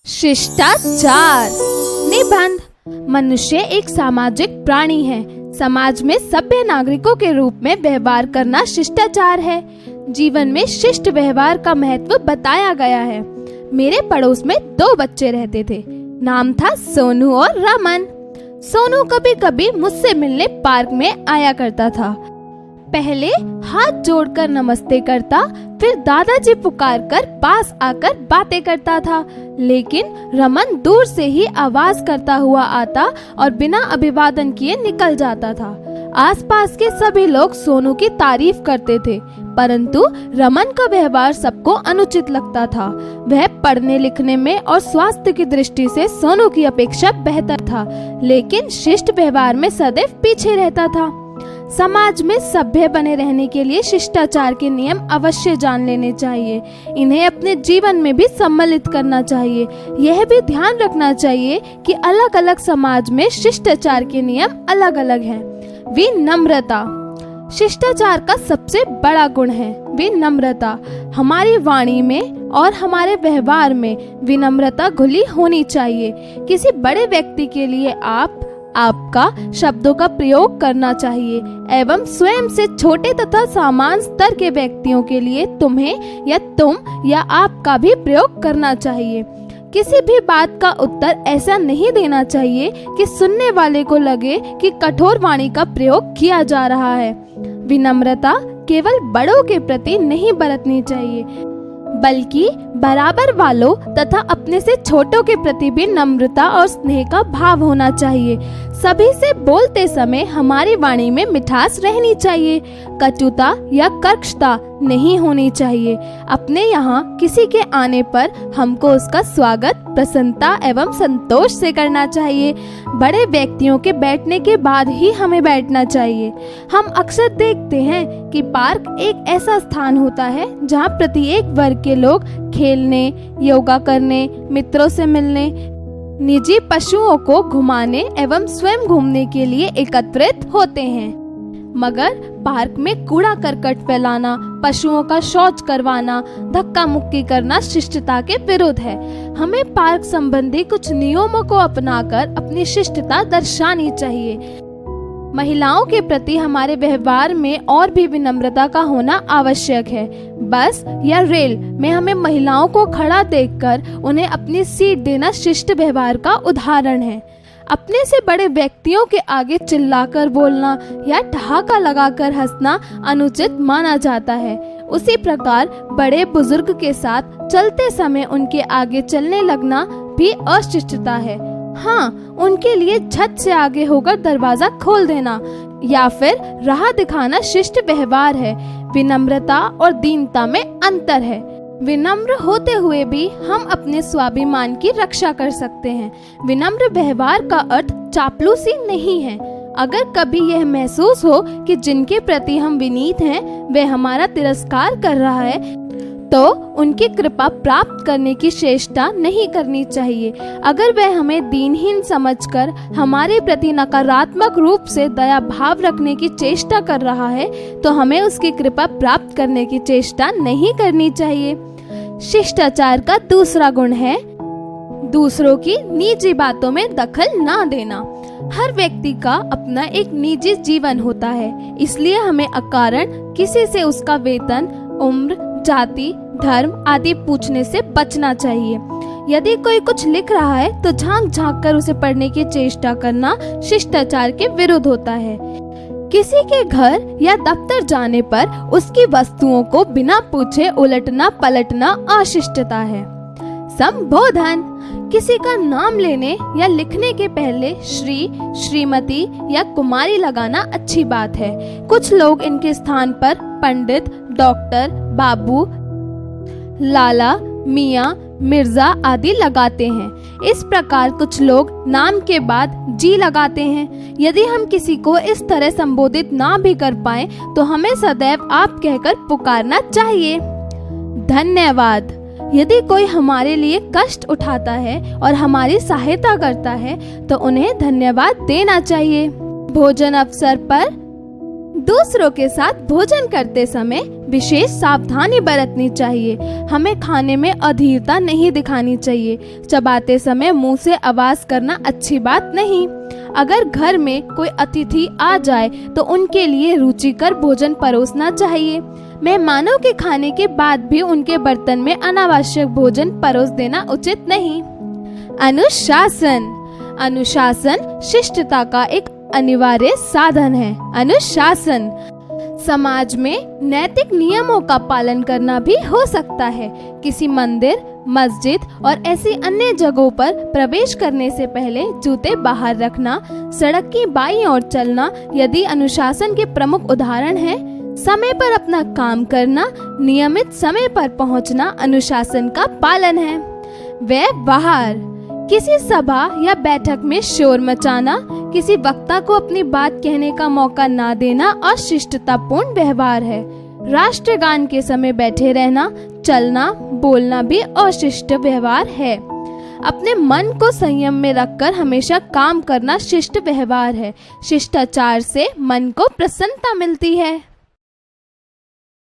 शिष्टाचार। निबंध। मनुष्य एक सामाजिक प्राणी है। समाज में सभ्य नागरिकों के रूप में व्यवहार करना शिष्टाचार है। जीवन में शिष्ट व्यवहार का महत्व बताया गया है। मेरे पड़ोस में 2 बच्चे रहते थे। नाम था सोनू और रमन। सोनू कभी कभी मुझसे मिलने पार्क में आया करता था। पहले हाथ जोड़कर नमस्ते करता, फिर दादाजी पुकारकर पास आकर बातें करता था। लेकिन रमन दूर से ही आवाज करता हुआ आता और बिना अभिवादन किए निकल जाता था। आसपास के सभी लोग सोनू की तारीफ करते थे, परंतु रमन का व्यवहार सबको अनुचित लगता था। वह पढ़ने लिखने में और स्वास्थ्य की दृष्टि से सोनू की अपेक्षा बेहतर था, लेकिन शिष्ट व्यवहार में सदैव पीछे रहता था। समाज में सभ्य बने रहने के लिए शिष्टाचार के नियम अवश्य जान लेने चाहिए। इन्हें अपने जीवन में भी सम्मिलित करना चाहिए। यह भी ध्यान रखना चाहिए कि अलग अलग समाज में शिष्टाचार के नियम अलग अलग हैं। विनम्रता शिष्टाचार का सबसे बड़ा गुण है। विनम्रता। हमारी वाणी में और हमारे व्यवहार में विनम्रता घुली होनी चाहिए। किसी बड़े व्यक्ति के लिए आपका शब्दों का प्रयोग करना चाहिए एवं स्वयं से छोटे तथा सामान्य स्तर के व्यक्तियों के लिए तुम्हें या तुम या आपका भी प्रयोग करना चाहिए। किसी भी बात का उत्तर ऐसा नहीं देना चाहिए कि सुनने वाले को लगे कि कठोर वाणी का प्रयोग किया जा रहा है। विनम्रता केवल बड़ों के प्रति नहीं बरतनी चाहिए, बल्कि बराबर वालों तथा अपने से छोटों के प्रति भी नम्रता और स्नेह का भाव होना चाहिए। सभी से बोलते समय हमारी वाणी में मिठास रहनी चाहिए। कटुता या कर्कशता नहीं होनी चाहिए। अपने यहाँ किसी के आने पर हमको उसका स्वागत प्रसन्नता एवं संतोष से करना चाहिए। बड़े व्यक्तियों के बैठने के बाद ही हमें बैठना चाहिए। हम अक्सर देखते हैं कि पार्क एक ऐसा स्थान होता है जहाँ प्रत्येक वर्ग के लोग खेलने, योगा करने, मित्रों से मिलने, निजी पशुओं को घुमाने एवं स्वयं घूमने के लिए एकत्रित होते हैं। मगर पार्क में कूड़ा करकट फैलाना, पशुओं का शौच करवाना, धक्का मुक्की करना शिष्टता के विरुद्ध है। हमें पार्क संबंधी कुछ नियमों को अपनाकर अपनी शिष्टता दर्शानी चाहिए। महिलाओं के प्रति हमारे व्यवहार में और भी विनम्रता का होना आवश्यक है। बस या रेल में हमें महिलाओं को खड़ा देखकर उन्हें अपनी सीट देना शिष्ट व्यवहार का उदाहरण है। अपने से बड़े व्यक्तियों के आगे चिल्लाकर बोलना या ठहाका लगाकर हंसना अनुचित माना जाता है। उसी प्रकार बड़े बुजुर्ग के साथ चलते समय उनके आगे चलने लगना भी अशिष्टता है। हाँ, उनके लिए झट से आगे होकर दरवाजा खोल देना या फिर राह दिखाना शिष्ट व्यवहार है। विनम्रता और दीनता में अंतर है। विनम्र होते हुए भी हम अपने स्वाभिमान की रक्षा कर सकते हैं। विनम्र व्यवहार का अर्थ चापलूसी नहीं है। अगर कभी यह महसूस हो कि जिनके प्रति हम विनीत हैं वे हमारा तिरस्कार कर रहा है, तो उनकी कृपा प्राप्त करने की चेष्टा नहीं करनी चाहिए। अगर वह हमें दीनहीन समझकर हमारे प्रति नकारात्मक रूप से दया भाव रखने की चेष्टा कर रहा है, तो हमें उसकी कृपा प्राप्त करने की चेष्टा नहीं करनी चाहिए। शिष्टाचार का दूसरा गुण है दूसरों की निजी बातों में दखल ना देना। हर व्यक्ति का अपना एक निजी जीवन होता है, इसलिए हमें अकारण किसी से उसका वेतन, उम्र, जाति, धर्म आदि पूछने से बचना चाहिए। यदि कोई कुछ लिख रहा है तो झांक झांक कर उसे पढ़ने की चेष्टा करना शिष्टाचार के विरुद्ध होता है। किसी के घर या दफ्तर जाने पर उसकी वस्तुओं को बिना पूछे उलटना पलटना अशिष्टता है। संबोधन। किसी का नाम लेने या लिखने के पहले श्री, श्रीमती या कुमारी लगाना अच्छी बात है। कुछ लोग इनके स्थान पर पंडित, डॉक्टर, बाबू, लाला, मियाँ, मिर्जा आदि लगाते हैं। इस प्रकार कुछ लोग नाम के बाद जी लगाते हैं। यदि हम किसी को इस तरह संबोधित ना भी कर पाए तो हमें सदैव आप कहकर पुकारना चाहिए। धन्यवाद। यदि कोई हमारे लिए कष्ट उठाता है और हमारी सहायता करता है तो उन्हें धन्यवाद देना चाहिए। भोजन अवसर पर दूसरों के साथ भोजन करते समय विशेष सावधानी बरतनी चाहिए। हमें खाने में अधीरता नहीं दिखानी चाहिए। चबाते समय मुंह से आवाज करना अच्छी बात नहीं। अगर घर में कोई अतिथि आ जाए तो उनके लिए रुचिकर भोजन परोसना चाहिए। मेहमानों के खाने के बाद भी उनके बर्तन में अनावश्यक भोजन परोस देना उचित नहीं। अनुशासन। अनुशासन शिष्टता का एक अनिवार्य साधन है। अनुशासन समाज में नैतिक नियमों का पालन करना भी हो सकता है। किसी मंदिर, मस्जिद और ऐसी अन्य जगहों पर प्रवेश करने से पहले जूते बाहर रखना, सड़क की बाईं ओर चलना यदि अनुशासन के प्रमुख उदाहरण हैं। समय पर अपना काम करना, नियमित समय पर पहुंचना अनुशासन का पालन है। व्यवहार। किसी सभा या बैठक में शोर मचाना, किसी वक्ता को अपनी बात कहने का मौका ना देना अशिष्टतापूर्ण व्यवहार है। राष्ट्रगान के समय बैठे रहना, चलना, बोलना भी अशिष्ट व्यवहार है। अपने मन को संयम में रखकर हमेशा काम करना शिष्ट व्यवहार है। शिष्टाचार से मन को प्रसन्नता मिलती है।